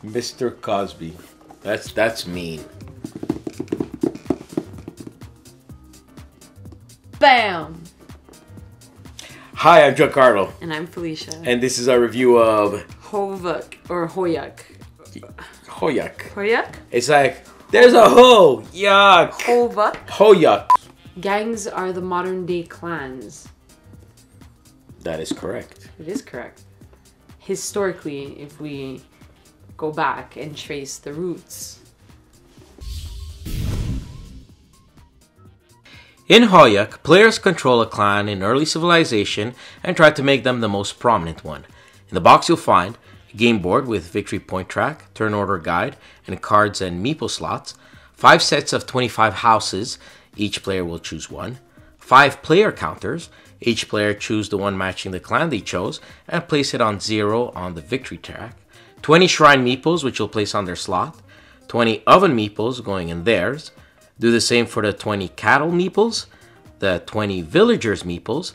Mr. Cosby. That's mean. Bam! Hi, I'm Giancarlo. And I'm Felicia. And this is our review of HOYUK or HOYUK. HOYUK. HOYUK? It's like, there's a ho! Yuck! HOYUK? HOYUK. Gangs are the modern day clans. That is correct. It is correct. Historically, if we go back and trace the roots. In HOYUK, players control a clan in early civilization and try to make them the most prominent one. In the box you'll find a game board with victory point track, turn order guide, and cards and meeple slots, 5 sets of 25 houses, each player will choose one, 5 player counters, each player choose the one matching the clan they chose and place it on 0 on the victory track, 20 shrine meeples which you'll place on their slot, 20 oven meeples going in theirs. Do the same for the 20 cattle meeples, the 20 villagers meeples,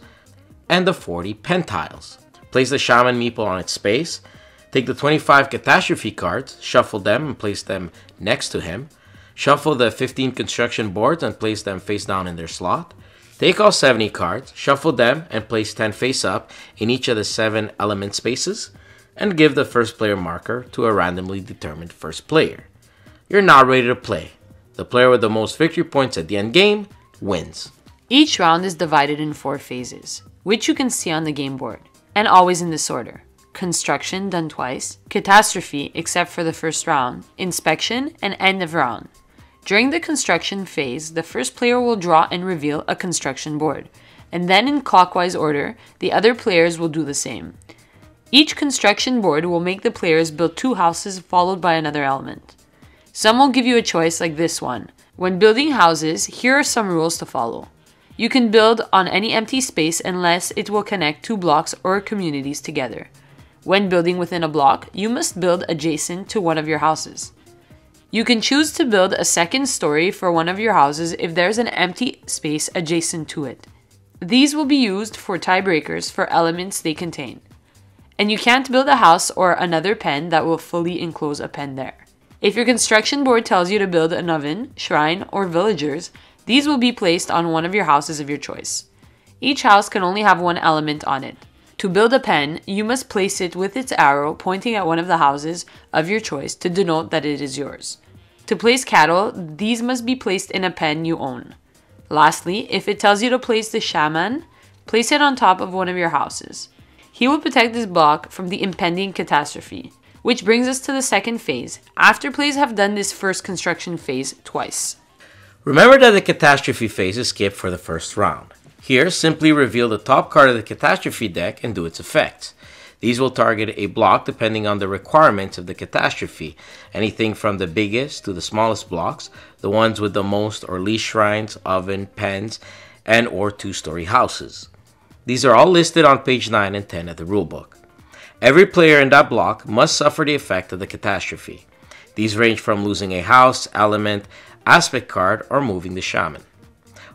and the 40 pen tiles. Place the shaman meeple on its space. Take the 25 catastrophe cards, shuffle them and place them next to him. Shuffle the 15 construction boards and place them face down in their slot. Take all 70 cards, shuffle them and place 10 face up in each of the 7 element spaces, and give the first player marker to a randomly determined first player. You're now ready to play. The player with the most victory points at the end game wins. Each round is divided in 4 phases, which you can see on the game board, and always in this order. Construction, done twice, catastrophe, except for the first round, inspection, and end of round. During the construction phase, the first player will draw and reveal a construction board, and then in clockwise order, the other players will do the same. Each construction board will make the players build 2 houses followed by another element. Some will give you a choice like this one. When building houses, here are some rules to follow. You can build on any empty space unless it will connect 2 blocks or communities together. When building within a block, you must build adjacent to one of your houses. You can choose to build a second story for one of your houses if there's an empty space adjacent to it. These will be used for tiebreakers for elements they contain. And you can't build a house or another pen that will fully enclose a pen there. If your construction board tells you to build an oven, shrine, or villagers, these will be placed on one of your houses of your choice. Each house can only have 1 element on it. To build a pen, you must place it with its arrow pointing at one of the houses of your choice to denote that it is yours. To place cattle, these must be placed in a pen you own. Lastly, if it tells you to place the shaman, place it on top of one of your houses. He will protect this block from the impending catastrophe. Which brings us to the second phase, after players have done this first construction phase twice. Remember that the catastrophe phase is skipped for the first round. Here, simply reveal the top card of the catastrophe deck and do its effects. These will target a block depending on the requirements of the catastrophe, anything from the biggest to the smallest blocks, the ones with the most or least shrines, oven, pens, and or 2-story houses. These are all listed on page 9 and 10 of the rulebook. Every player in that block must suffer the effect of the catastrophe. These range from losing a house, element, aspect card, or moving the shaman.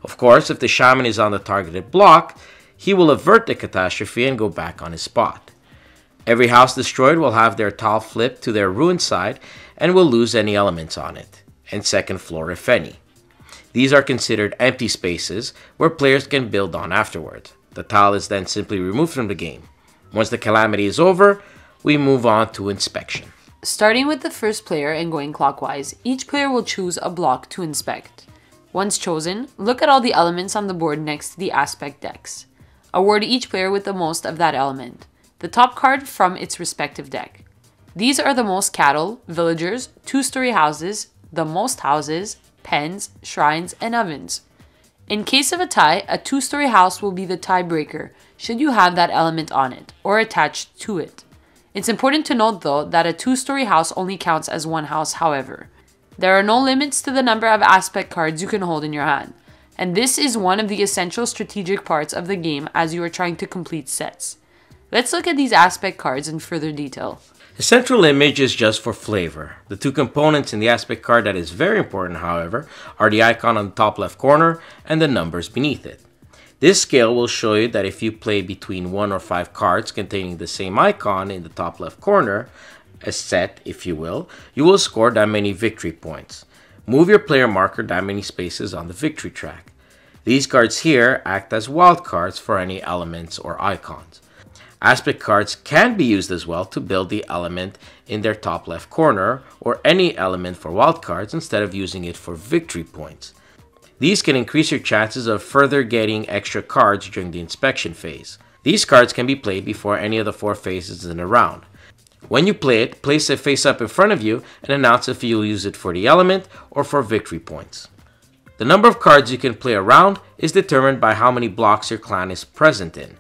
Of course, if the shaman is on the targeted block, he will avert the catastrophe and go back on his spot. Every house destroyed will have their tile flipped to their ruined side and will lose any elements on it, and second floor if any. These are considered empty spaces where players can build on afterwards. The tile is then simply removed from the game. Once the calamity is over, we move on to inspection. Starting with the first player and going clockwise, each player will choose a block to inspect. Once chosen, look at all the elements on the board next to the aspect decks. Award each player with the most of that element, the top card from its respective deck. These are the most cattle, villagers, 2-story houses, the most houses, pens, shrines, and ovens. In case of a tie, a 2-story house will be the tiebreaker should you have that element on it or attached to it. It's important to note though that a 2-story house only counts as 1 house however. There are no limits to the number of aspect cards you can hold in your hand, and this is one of the essential strategic parts of the game as you are trying to complete sets. Let's look at these aspect cards in further detail. The central image is just for flavor. The 2 components in the aspect card that is very important, however, are the icon on the top left corner and the numbers beneath it. This scale will show you that if you play between 1 or 5 cards containing the same icon in the top left corner, a set if you will, you will score that many victory points. Move your player marker that many spaces on the victory track. These cards here act as wild cards for any elements or icons. Aspect cards can be used as well to build the element in their top left corner or any element for wild cards instead of using it for victory points. These can increase your chances of further getting extra cards during the inspection phase. These cards can be played before any of the 4 phases in a round. When you play it, place it face up in front of you and announce if you'll use it for the element or for victory points. The number of cards you can play a round is determined by how many blocks your clan is present in.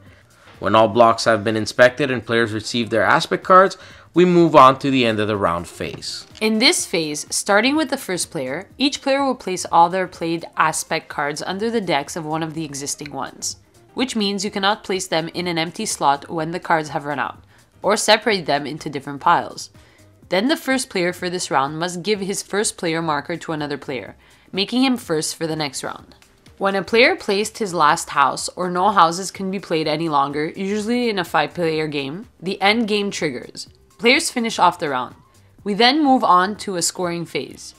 When all blocks have been inspected and players receive their aspect cards, we move on to the end of the round phase. In this phase, starting with the first player, each player will place all their played aspect cards under the decks of one of the existing ones, which means you cannot place them in an empty slot when the cards have run out, or separate them into different piles. Then the first player for this round must give his first player marker to another player, making him first for the next round. When a player placed his last house or no houses can be played any longer, usually in a 5-player game, the end game triggers. Players finish off the round. We then move on to a scoring phase.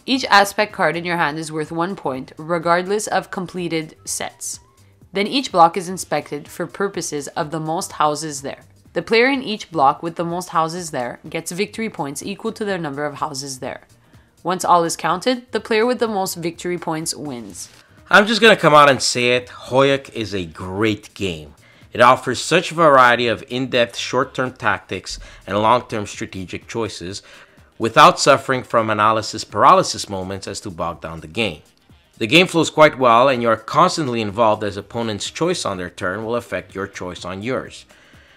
Each aspect card in your hand is worth 1 point, regardless of completed sets. Then each block is inspected for purposes of the most houses there. The player in each block with the most houses there gets victory points equal to their number of houses there. Once all is counted, the player with the most victory points wins. I'm just going to come out and say it, HOYUK is a great game. It offers such a variety of in-depth short-term tactics and long-term strategic choices without suffering from analysis paralysis moments as to bog down the game. The game flows quite well and you are constantly involved as opponent's choice on their turn will affect your choice on yours.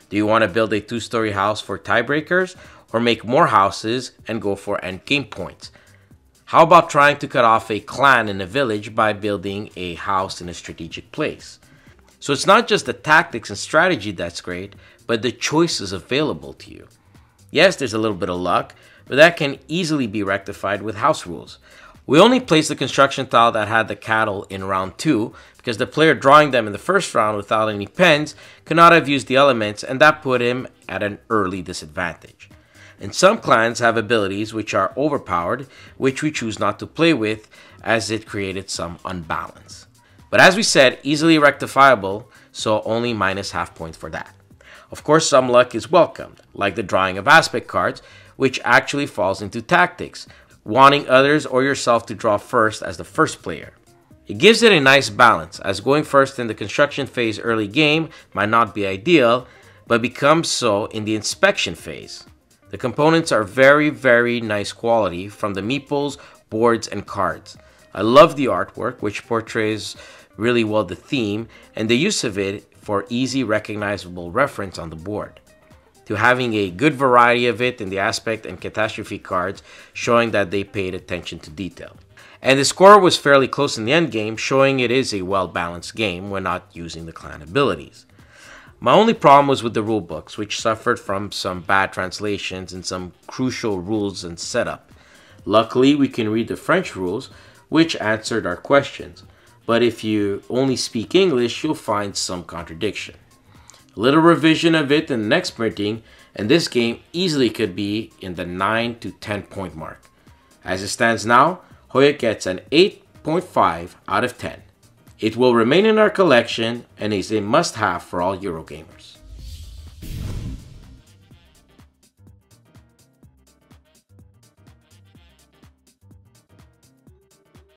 Do you want to build a 2-story house for tiebreakers or make more houses and go for endgame points? How about trying to cut off a clan in a village by building a house in a strategic place? So it's not just the tactics and strategy that's great, but the choices available to you. Yes, there's a little bit of luck, but that can easily be rectified with house rules. We only placed the construction tile that had the cattle in round 2 because the player drawing them in the first round without any pens could not have used the elements and that put him at an early disadvantage. And some clans have abilities which are overpowered, which we choose not to play with as it created some unbalance. But as we said, easily rectifiable, so only minus half points for that. Of course, some luck is welcomed, like the drawing of aspect cards, which actually falls into tactics, wanting others or yourself to draw first as the first player. It gives it a nice balance, as going first in the construction phase early game might not be ideal, but becomes so in the inspection phase. The components are very nice quality from the meeples, boards, and cards. I love the artwork, which portrays really well the theme, and the use of it for easy recognizable reference on the board. To having a good variety of it in the aspect and catastrophe cards, showing that they paid attention to detail. And the score was fairly close in the end game, showing it is a well-balanced game when not using the clan abilities. My only problem was with the rulebooks, which suffered from some bad translations and some crucial rules and setup. Luckily, we can read the French rules, which answered our questions, but if you only speak English, you'll find some contradiction. A little revision of it in the next printing, and this game easily could be in the 9 to 10 point mark. As it stands now, HOYUK gets an 8.5 out of 10. It will remain in our collection and is a must-have for all Eurogamers.